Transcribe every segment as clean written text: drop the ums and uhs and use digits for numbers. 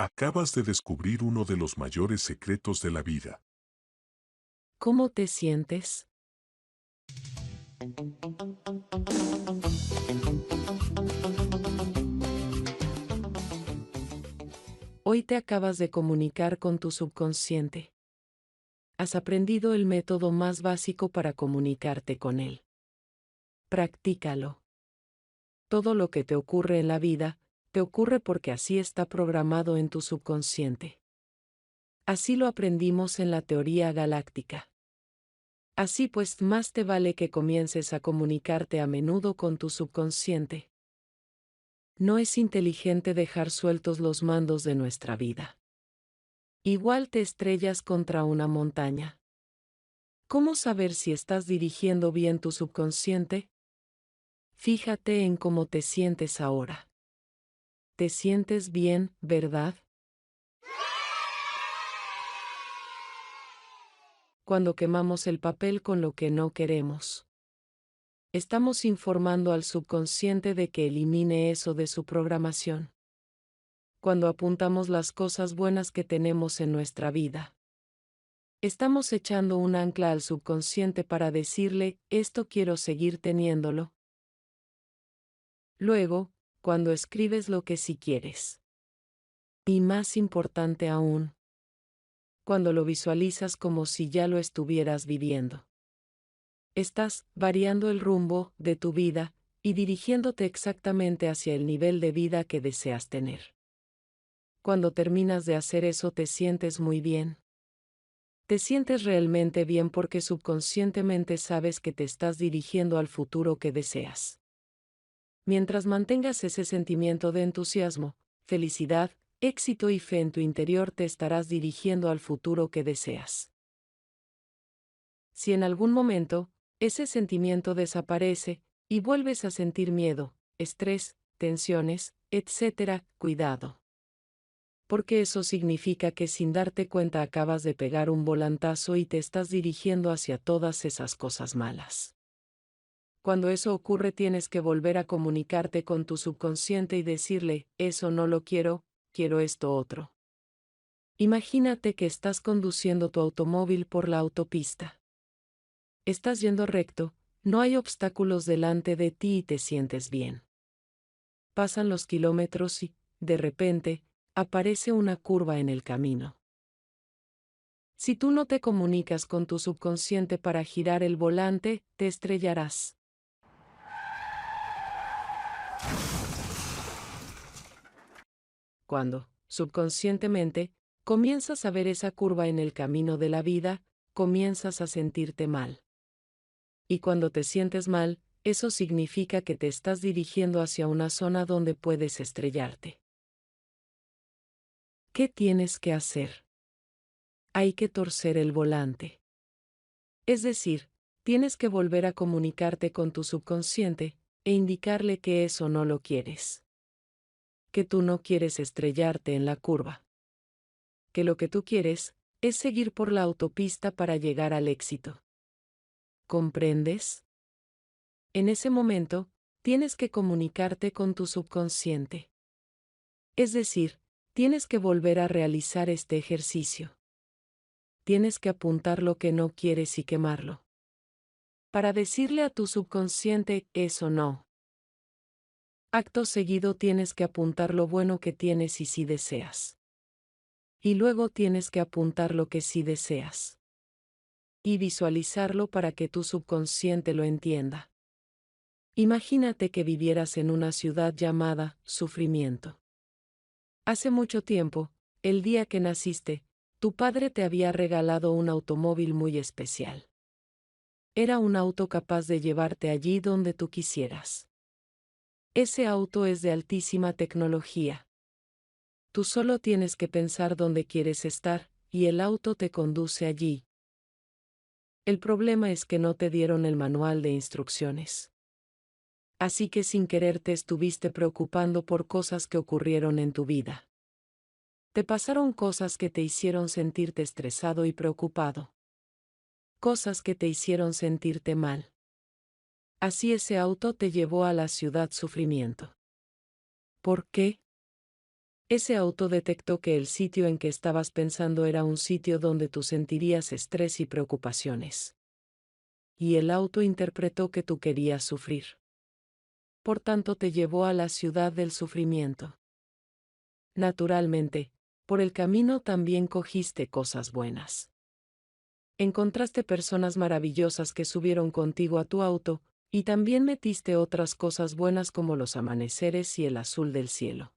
Acabas de descubrir uno de los mayores secretos de la vida. ¿Cómo te sientes? Hoy te acabas de comunicar con tu subconsciente. Has aprendido el método más básico para comunicarte con él. Practícalo. Todo lo que te ocurre en la vida, te ocurre porque así está programado en tu subconsciente. Así lo aprendimos en la teoría galáctica. Así pues, más te vale que comiences a comunicarte a menudo con tu subconsciente. No es inteligente dejar sueltos los mandos de nuestra vida. Igual te estrellas contra una montaña. ¿Cómo saber si estás dirigiendo bien tu subconsciente? Fíjate en cómo te sientes ahora. ¿Te sientes bien, verdad? Cuando quemamos el papel con lo que no queremos, estamos informando al subconsciente de que elimine eso de su programación. Cuando apuntamos las cosas buenas que tenemos en nuestra vida, estamos echando un ancla al subconsciente para decirle, esto quiero seguir teniéndolo. Luego, cuando escribes lo que sí quieres. Y más importante aún, cuando lo visualizas como si ya lo estuvieras viviendo. Estás variando el rumbo de tu vida y dirigiéndote exactamente hacia el nivel de vida que deseas tener. Cuando terminas de hacer eso te sientes muy bien. Te sientes realmente bien porque subconscientemente sabes que te estás dirigiendo al futuro que deseas. Mientras mantengas ese sentimiento de entusiasmo, felicidad, éxito y fe en tu interior te estarás dirigiendo al futuro que deseas. Si en algún momento, ese sentimiento desaparece, y vuelves a sentir miedo, estrés, tensiones, etc., cuidado. Porque eso significa que sin darte cuenta acabas de pegar un volantazo y te estás dirigiendo hacia todas esas cosas malas. Cuando eso ocurre tienes que volver a comunicarte con tu subconsciente y decirle, eso no lo quiero, quiero esto otro. Imagínate que estás conduciendo tu automóvil por la autopista. Estás yendo recto, no hay obstáculos delante de ti y te sientes bien. Pasan los kilómetros y, de repente, aparece una curva en el camino. Si tú no te comunicas con tu subconsciente para girar el volante, te estrellarás. Cuando, subconscientemente, comienzas a ver esa curva en el camino de la vida, comienzas a sentirte mal. Y cuando te sientes mal, eso significa que te estás dirigiendo hacia una zona donde puedes estrellarte. ¿Qué tienes que hacer? Hay que torcer el volante. Es decir, tienes que volver a comunicarte con tu subconsciente e indicarle que eso no lo quieres. Que tú no quieres estrellarte en la curva. Que lo que tú quieres es seguir por la autopista para llegar al éxito. ¿Comprendes? En ese momento, tienes que comunicarte con tu subconsciente. Es decir, tienes que volver a realizar este ejercicio. Tienes que apuntar lo que no quieres y quemarlo. Para decirle a tu subconsciente, eso no. Acto seguido tienes que apuntar lo bueno que tienes y si deseas. Y luego tienes que apuntar lo que sí deseas. Y visualizarlo para que tu subconsciente lo entienda. Imagínate que vivieras en una ciudad llamada sufrimiento. Hace mucho tiempo, el día que naciste, tu padre te había regalado un automóvil muy especial. Era un auto capaz de llevarte allí donde tú quisieras. Ese auto es de altísima tecnología. Tú solo tienes que pensar dónde quieres estar, y el auto te conduce allí. El problema es que no te dieron el manual de instrucciones. Así que sin querer te estuviste preocupando por cosas que ocurrieron en tu vida. Te pasaron cosas que te hicieron sentirte estresado y preocupado. Cosas que te hicieron sentirte mal. Así ese auto te llevó a la ciudad sufrimiento. ¿Por qué? Ese auto detectó que el sitio en que estabas pensando era un sitio donde tú sentirías estrés y preocupaciones. Y el auto interpretó que tú querías sufrir. Por tanto, te llevó a la ciudad del sufrimiento. Naturalmente, por el camino también cogiste cosas buenas. Encontraste personas maravillosas que subieron contigo a tu auto, y también metiste otras cosas buenas como los amaneceres y el azul del cielo.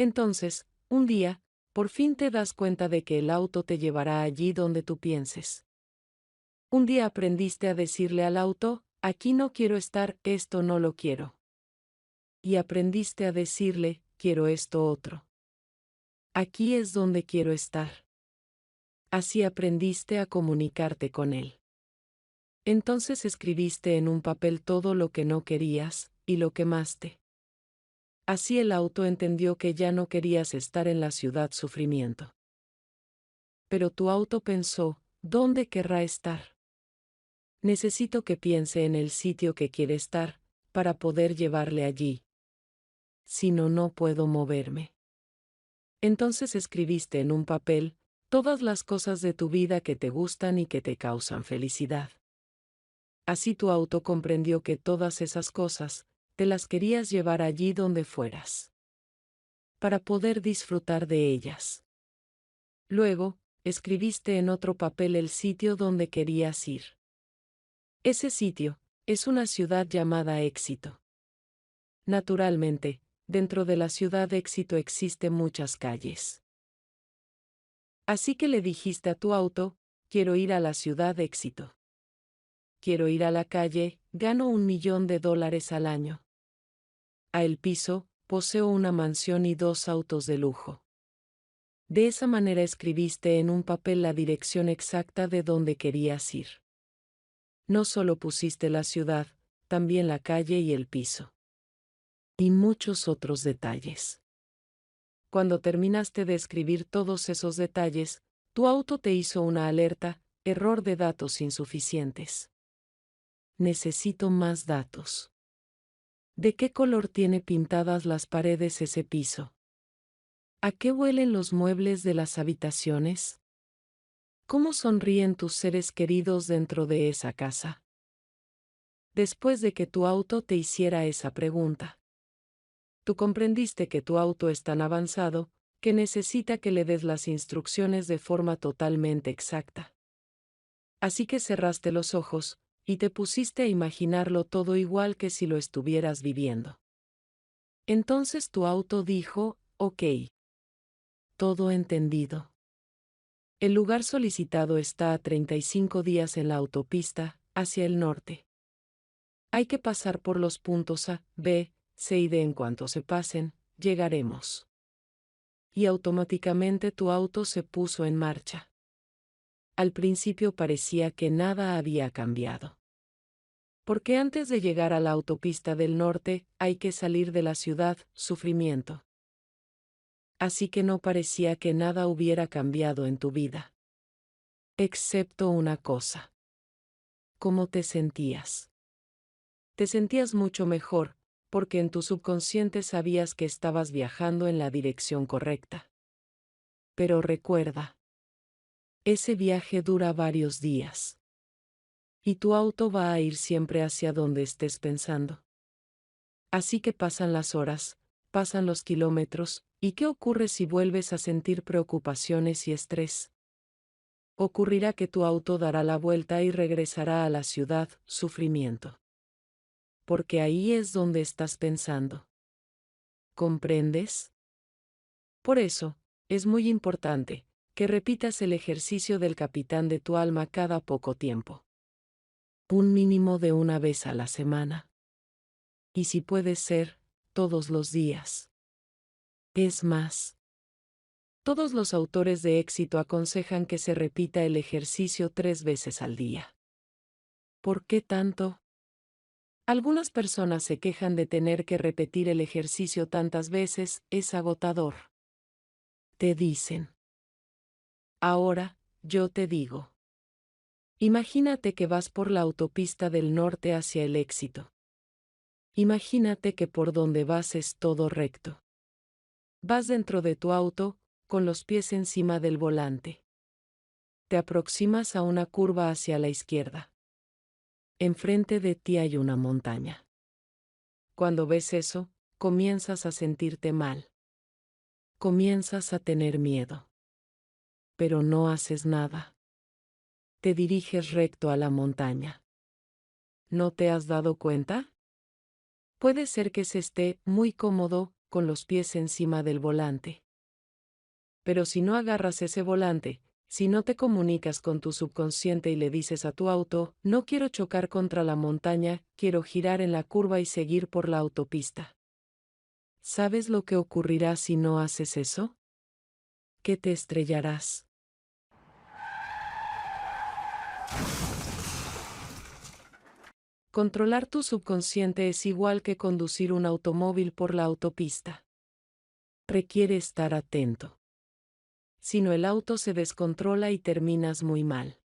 Entonces, un día, por fin te das cuenta de que el auto te llevará allí donde tú pienses. Un día aprendiste a decirle al auto, aquí no quiero estar, esto no lo quiero. Y aprendiste a decirle, quiero esto otro. Aquí es donde quiero estar. Así aprendiste a comunicarte con él. Entonces escribiste en un papel todo lo que no querías, y lo quemaste. Así el auto entendió que ya no querías estar en la ciudad sufrimiento. Pero tu auto pensó, ¿dónde querrá estar? Necesito que piense en el sitio que quiere estar, para poder llevarle allí. Si no, no puedo moverme. Entonces escribiste en un papel todas las cosas de tu vida que te gustan y que te causan felicidad. Así tu auto comprendió que todas esas cosas, te las querías llevar allí donde fueras. Para poder disfrutar de ellas. Luego, escribiste en otro papel el sitio donde querías ir. Ese sitio es una ciudad llamada Éxito. Naturalmente, dentro de la ciudad Éxito existen muchas calles. Así que le dijiste a tu auto, quiero ir a la ciudad Éxito. Quiero ir a la calle, gano $1.000.000 al año. A el piso, poseo una mansión y 2 autos de lujo. De esa manera escribiste en un papel la dirección exacta de donde querías ir. No solo pusiste la ciudad, también la calle y el piso. Y muchos otros detalles. Cuando terminaste de escribir todos esos detalles, tu auto te hizo una alerta, error de datos insuficientes. Necesito más datos. ¿De qué color tiene pintadas las paredes ese piso? ¿A qué huelen los muebles de las habitaciones? ¿Cómo sonríen tus seres queridos dentro de esa casa? Después de que tu auto te hiciera esa pregunta, tú comprendiste que tu auto es tan avanzado, que necesita que le des las instrucciones de forma totalmente exacta. Así que cerraste los ojos, y te pusiste a imaginarlo todo igual que si lo estuvieras viviendo. Entonces tu auto dijo, ok. Todo entendido. El lugar solicitado está a 35 días en la autopista, hacia el norte. Hay que pasar por los puntos A, B, C y D. En cuanto se pasen, llegaremos. Y automáticamente tu auto se puso en marcha. Al principio parecía que nada había cambiado. Porque antes de llegar a la autopista del norte, hay que salir de la ciudad, sufrimiento. Así que no parecía que nada hubiera cambiado en tu vida. Excepto una cosa. ¿Cómo te sentías? Te sentías mucho mejor, porque en tu subconsciente sabías que estabas viajando en la dirección correcta. Pero recuerda, ese viaje dura varios días. Y tu auto va a ir siempre hacia donde estés pensando. Así que pasan las horas, pasan los kilómetros, ¿y qué ocurre si vuelves a sentir preocupaciones y estrés? Ocurrirá que tu auto dará la vuelta y regresará a la ciudad, sufrimiento. Porque ahí es donde estás pensando. ¿Comprendes? Por eso, es muy importante que repitas el ejercicio del capitán de tu alma cada poco tiempo. Un mínimo de una vez a la semana. Y si puede ser, todos los días. Es más, todos los autores de éxito aconsejan que se repita el ejercicio 3 veces al día. ¿Por qué tanto? Algunas personas se quejan de tener que repetir el ejercicio tantas veces, es agotador. Te dicen. Ahora, yo te digo. Imagínate que vas por la autopista del norte hacia el éxito. Imagínate que por donde vas es todo recto. Vas dentro de tu auto, con los pies encima del volante. Te aproximas a una curva hacia la izquierda. Enfrente de ti hay una montaña. Cuando ves eso, comienzas a sentirte mal. Comienzas a tener miedo. Pero no haces nada. Te diriges recto a la montaña. ¿No te has dado cuenta? Puede ser que se esté muy cómodo, con los pies encima del volante. Pero si no agarras ese volante, si no te comunicas con tu subconsciente y le dices a tu auto, no quiero chocar contra la montaña, quiero girar en la curva y seguir por la autopista. ¿Sabes lo que ocurrirá si no haces eso? Que te estrellarás. Controlar tu subconsciente es igual que conducir un automóvil por la autopista. Requiere estar atento. Si no, el auto se descontrola y terminas muy mal.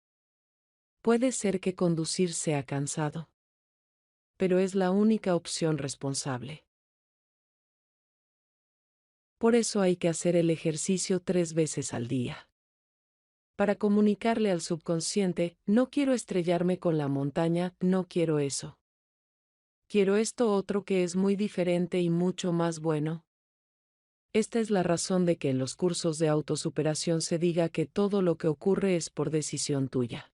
Puede ser que conducir sea cansado, pero es la única opción responsable. Por eso hay que hacer el ejercicio 3 veces al día. Para comunicarle al subconsciente, no quiero estrellarme con la montaña, no quiero eso. Quiero esto otro que es muy diferente y mucho más bueno. Esta es la razón de que en los cursos de autosuperación se diga que todo lo que ocurre es por decisión tuya.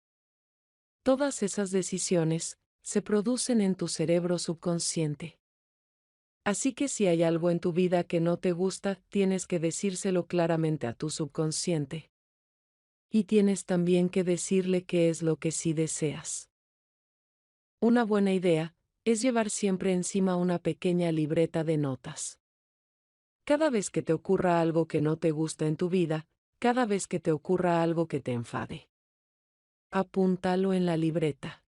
Todas esas decisiones se producen en tu cerebro subconsciente. Así que si hay algo en tu vida que no te gusta, tienes que decírselo claramente a tu subconsciente. Y tienes también que decirle qué es lo que sí deseas. Una buena idea es llevar siempre encima una pequeña libreta de notas. Cada vez que te ocurra algo que no te gusta en tu vida, cada vez que te ocurra algo que te enfade, apúntalo en la libreta.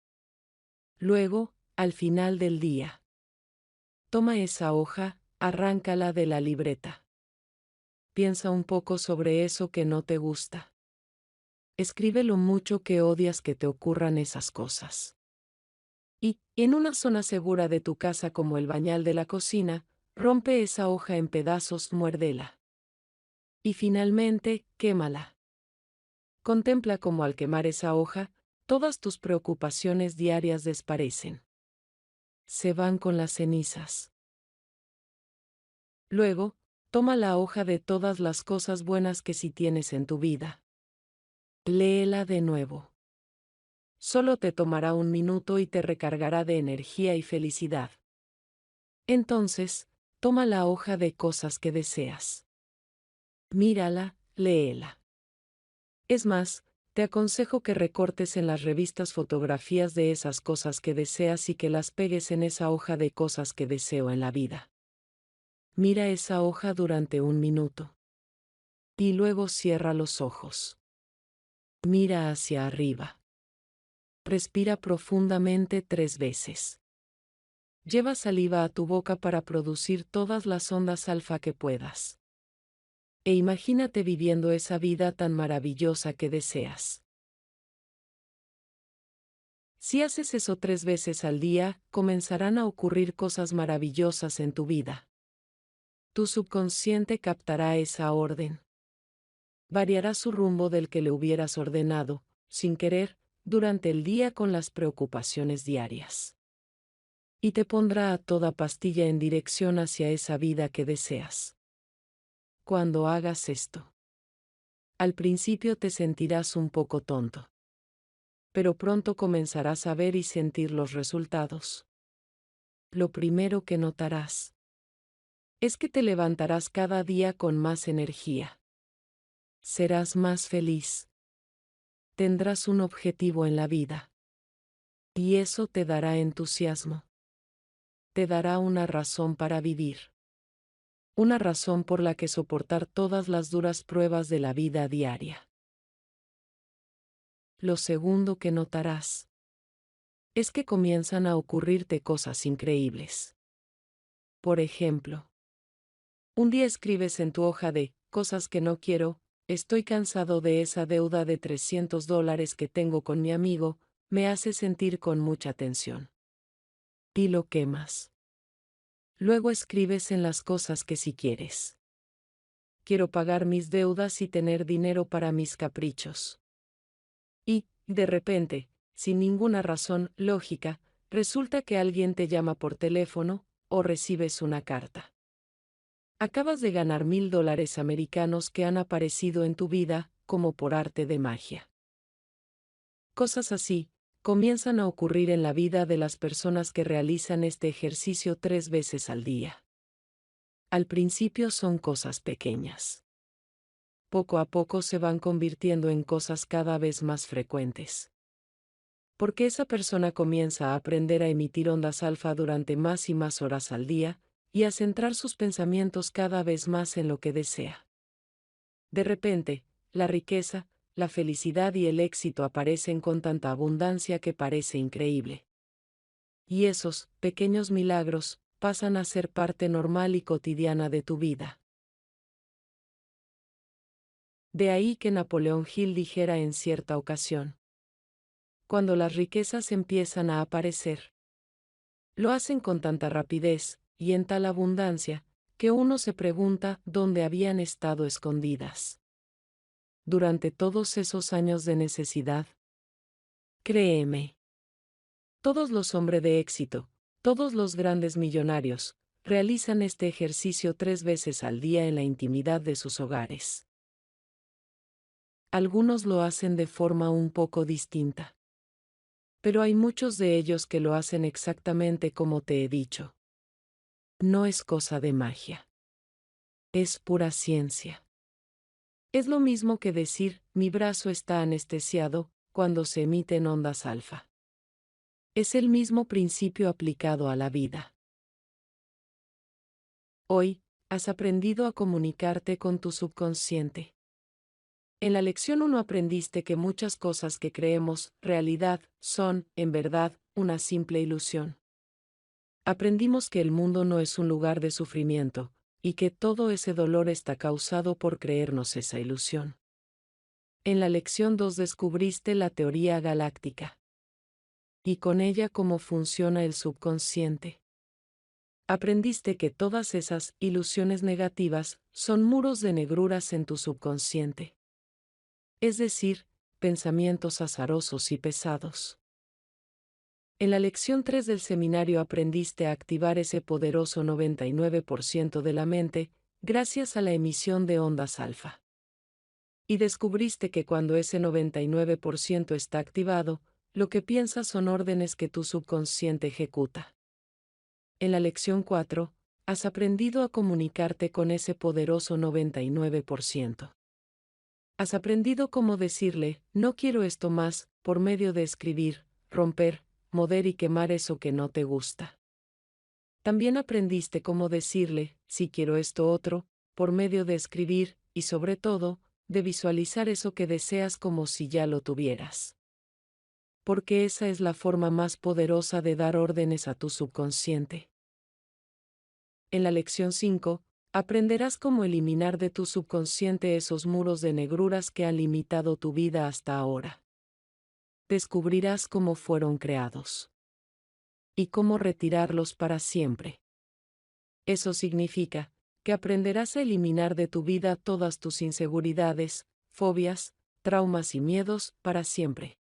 Luego, al final del día, toma esa hoja, arráncala de la libreta. Piensa un poco sobre eso que no te gusta. Escribe lo mucho que odias que te ocurran esas cosas. Y, en una zona segura de tu casa como el bañal de la cocina, rompe esa hoja en pedazos, muérdela. Y finalmente, quémala. Contempla cómo al quemar esa hoja, todas tus preocupaciones diarias desaparecen. Se van con las cenizas. Luego, toma la hoja de todas las cosas buenas que sí tienes en tu vida. Léela de nuevo. Solo te tomará 1 minuto y te recargará de energía y felicidad. Entonces, toma la hoja de cosas que deseas. Mírala, léela. Es más, te aconsejo que recortes en las revistas fotografías de esas cosas que deseas y que las pegues en esa hoja de cosas que deseo en la vida. Mira esa hoja durante 1 minuto. Y luego cierra los ojos. Mira hacia arriba. Respira profundamente 3 veces. Lleva saliva a tu boca para producir todas las ondas alfa que puedas. E imagínate viviendo esa vida tan maravillosa que deseas. Si haces eso 3 veces al día, comenzarán a ocurrir cosas maravillosas en tu vida. Tu subconsciente captará esa orden. Variará su rumbo del que le hubieras ordenado, sin querer, durante el día con las preocupaciones diarias. Y te pondrá a toda pastilla en dirección hacia esa vida que deseas. Cuando hagas esto, al principio te sentirás un poco tonto. Pero pronto comenzarás a ver y sentir los resultados. Lo primero que notarás es que te levantarás cada día con más energía. Serás más feliz. Tendrás un objetivo en la vida. Y eso te dará entusiasmo. Te dará una razón para vivir. Una razón por la que soportar todas las duras pruebas de la vida diaria. Lo segundo que notarás es que comienzan a ocurrirte cosas increíbles. Por ejemplo, un día escribes en tu hoja de cosas que no quiero, estoy cansado de esa deuda de $300 que tengo con mi amigo, me hace sentir con mucha tensión. Y lo quemas. Luego escribes en las cosas que sí quieres. quiero pagar mis deudas y tener dinero para mis caprichos. Y, de repente, sin ninguna razón lógica, resulta que alguien te llama por teléfono, o recibes una carta. Acabas de ganar $1000 americanos que han aparecido en tu vida, como por arte de magia. Cosas así comienzan a ocurrir en la vida de las personas que realizan este ejercicio 3 veces al día. Al principio son cosas pequeñas. Poco a poco se van convirtiendo en cosas cada vez más frecuentes. Porque esa persona comienza a aprender a emitir ondas alfa durante más y más horas al día, y a centrar sus pensamientos cada vez más en lo que desea. De repente, la riqueza, la felicidad y el éxito aparecen con tanta abundancia que parece increíble. Y esos pequeños milagros pasan a ser parte normal y cotidiana de tu vida. De ahí que Napoleón Hill dijera en cierta ocasión: cuando las riquezas empiezan a aparecer, lo hacen con tanta rapidez y en tal abundancia, que uno se pregunta dónde habían estado escondidas durante todos esos años de necesidad. Créeme. Todos los hombres de éxito, todos los grandes millonarios, realizan este ejercicio 3 veces al día en la intimidad de sus hogares. Algunos lo hacen de forma un poco distinta. Pero hay muchos de ellos que lo hacen exactamente como te he dicho. No es cosa de magia. Es pura ciencia. Es lo mismo que decir, mi brazo está anestesiado, cuando se emiten ondas alfa. Es el mismo principio aplicado a la vida. Hoy, has aprendido a comunicarte con tu subconsciente. En la lección 1 aprendiste que muchas cosas que creemos realidad son, en verdad, una simple ilusión. Aprendimos que el mundo no es un lugar de sufrimiento, y que todo ese dolor está causado por creernos esa ilusión. En la lección 2 descubriste la teoría galáctica. Y con ella cómo funciona el subconsciente. Aprendiste que todas esas ilusiones negativas son muros de negruras en tu subconsciente. Es decir, pensamientos azarosos y pesados. En la lección 3 del seminario aprendiste a activar ese poderoso 99% de la mente, gracias a la emisión de ondas alfa. Y descubriste que cuando ese 99% está activado, lo que piensas son órdenes que tu subconsciente ejecuta. En la lección 4, has aprendido a comunicarte con ese poderoso 99%. Has aprendido cómo decirle, no quiero esto más, por medio de escribir, romper, mover y quemar eso que no te gusta. También aprendiste cómo decirle, si quiero esto otro, por medio de escribir, y sobre todo, de visualizar eso que deseas como si ya lo tuvieras. Porque esa es la forma más poderosa de dar órdenes a tu subconsciente. En la lección 5, aprenderás cómo eliminar de tu subconsciente esos muros de negruras que han limitado tu vida hasta ahora. Descubrirás cómo fueron creados. Y cómo retirarlos para siempre. Eso significa que aprenderás a eliminar de tu vida todas tus inseguridades, fobias, traumas y miedos para siempre.